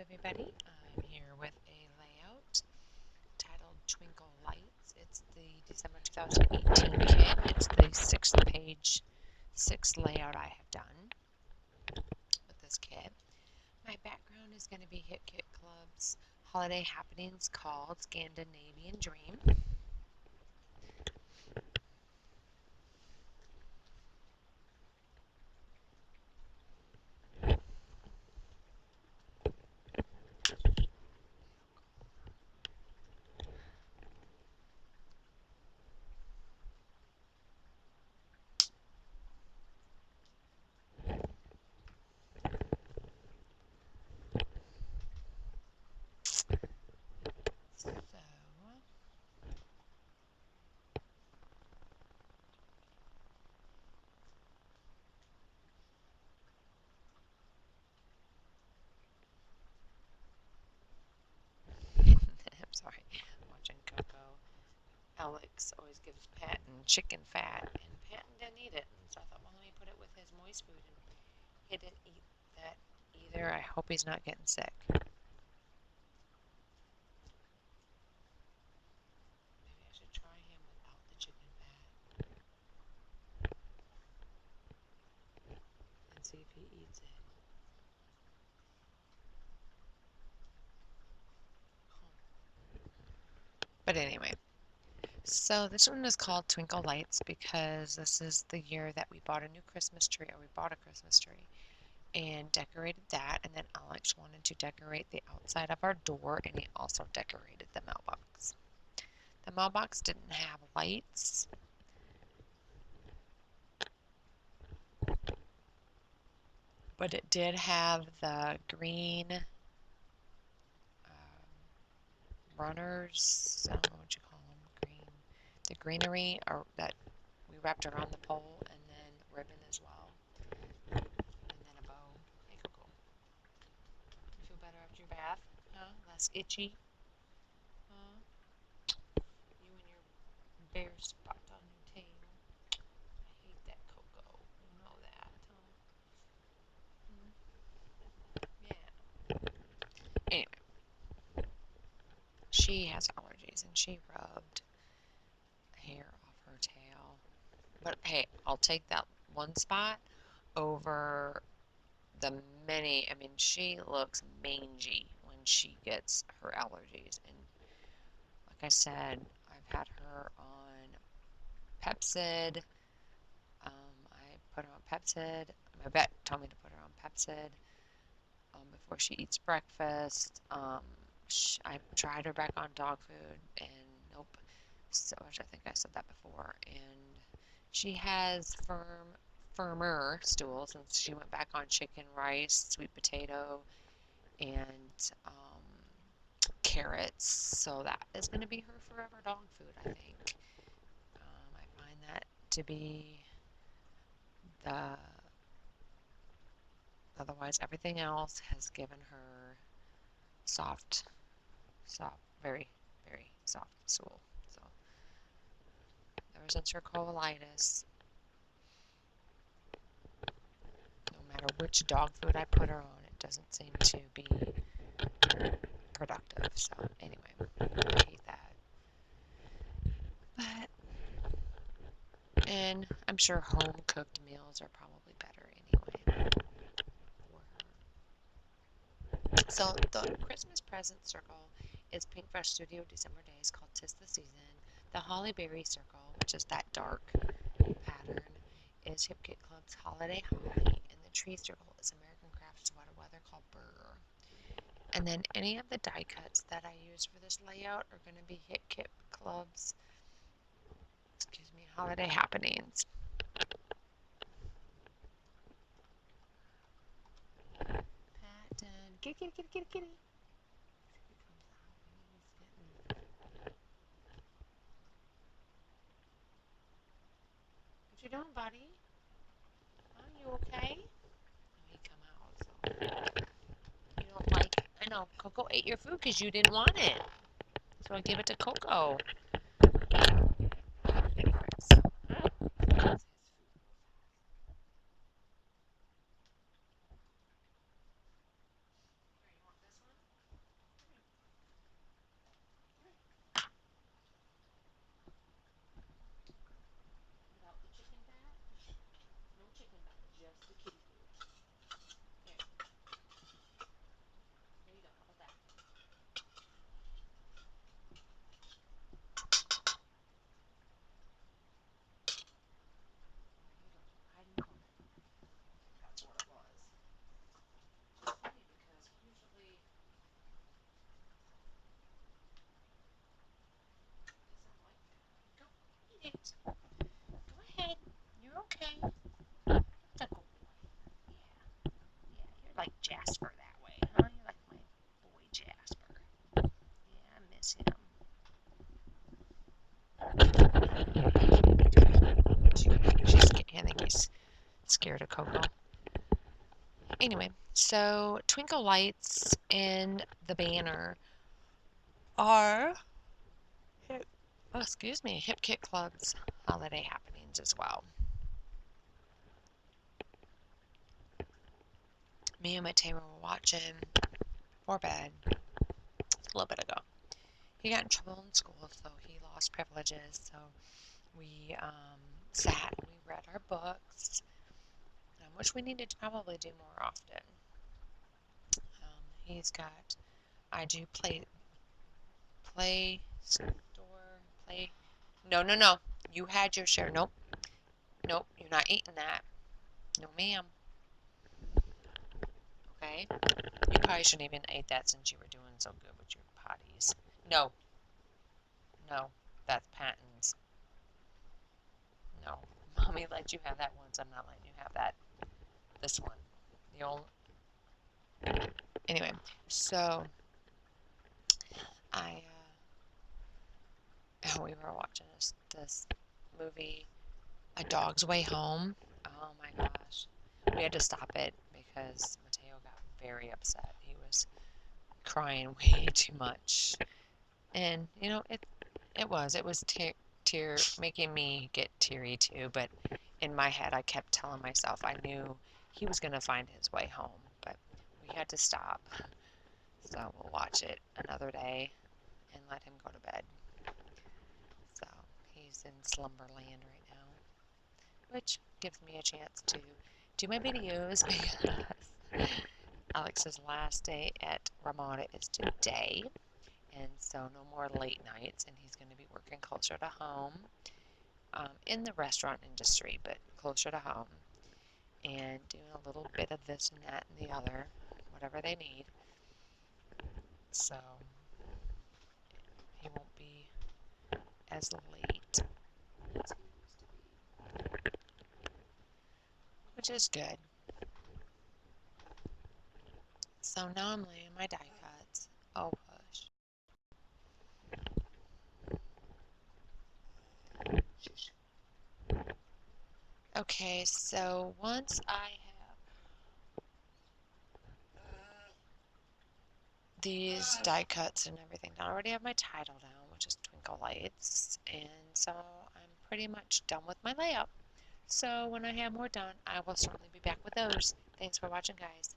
everybody. I'm here with a layout titled Twinkle Lights. It's the December 2018 kit. It's the sixth layout I have done with this kit. My background is going to be Hit Kit Club's holiday happenings called Scandinavian Dream. I'm sorry, I'm watching Coco. Alex always gives Patton chicken fat, and Patton didn't eat it. So I thought, well, let me put it with his moist food, and he didn't eat that either. I hope he's not getting sick. Maybe I should try him without the chicken fat and see if he eats it. But anyway, so this one is called Twinkle Lights because this is the year that we bought a new Christmas tree, or we bought a Christmas tree and decorated that, and then Alex wanted to decorate the outside of our door, and he also decorated the mailbox. The mailbox didn't have lights, but it did have the green runners, I don't know what you call them, the greenery that we wrapped around the pole, and then ribbon as well, and then a bow. Hey, Coco. You feel better after your bath? Huh? Less itchy? Huh? You and your bare spot on your tail. I hate that, Coco. You know that, huh? Yeah. Anyway, she has allergies, and she rubbed hair off her tail. But hey, I'll take that one spot over the many. I mean, she looks mangy when she gets her allergies. And like I said, I've had her on Pepcid. I put her on Pepcid. My vet told me to put her on Pepcid before she eats breakfast. I tried her back on dog food, and nope. So, which I think I said that before. And she has firmer stools since she went back on chicken, rice, sweet potato, and carrots. So that is going to be her forever dog food, I think. I find that to be the. Otherwise, everything else has given her soft, very, very soft stool. So ever since her colitis, no matter which dog food I put her on, it doesn't seem to be productive. So anyway, I hate that. But, and I'm sure home cooked meals are probably better anyway for her. So the Christmas present circle is Pink Fresh Studio December Days called 'Tis the Season. The Holly Berry circle, which is that dark pattern, is Hip Kit Club's Holiday Holly, and the tree circle is American Crafts Sweater Weather called Burr. And then any of the die cuts that I use for this layout are going to be Hit Kit Club's, Holiday Happenings. Patton, kitty, kitty, kitty, kitty, kitty. What you doing, buddy? Are you okay? Oh, he come out, so you don't like it. I know, Coco ate your food because you didn't want it. So I gave it to Coco. like Jasper that way, huh? You like my boy Jasper. Yeah, I miss him. I think he's scared of Coco. Anyway, so Twinkle Lights and the banner are, Hip Kit Club's holiday happenings as well. Me and Mateo were watching for bed a little bit ago. He got in trouble in school, so he lost privileges. So we sat and we read our books, which we need to probably do more often. He's got, I do play store, play. No. You had your share. Nope. You're not eating that. No, ma'am. Okay. You probably shouldn't even ate that since you were doing so good with your potties. No. That's Patton's. No. Mommy let you have that once. I'm not letting you have that. This one. The old. Anyway, so we were watching this movie, A Dog's Way Home. Oh my gosh. We had to stop it because Mateo got very upset. He was crying way too much. And, it was making me get teary too, but in my head I kept telling myself I knew he was going to find his way home, but we had to stop. So we'll watch it another day and let him go to bed. So he's in slumberland right now, which gives me a chance to do my videos because Alex's last day at Ramada is today, and so no more late nights, and he's going to be working closer to home, in the restaurant industry, but closer to home, and doing a little bit of this and that and the other, whatever they need. So he won't be as late, which is good. So now I'm laying my die cuts. Oh, hush. Okay, so once I have these die cuts and everything, I already have my title down, which is Twinkle Lights, and so I'm pretty much done with my layout. So when I have more done, I will certainly be back with those. Thanks for watching, guys.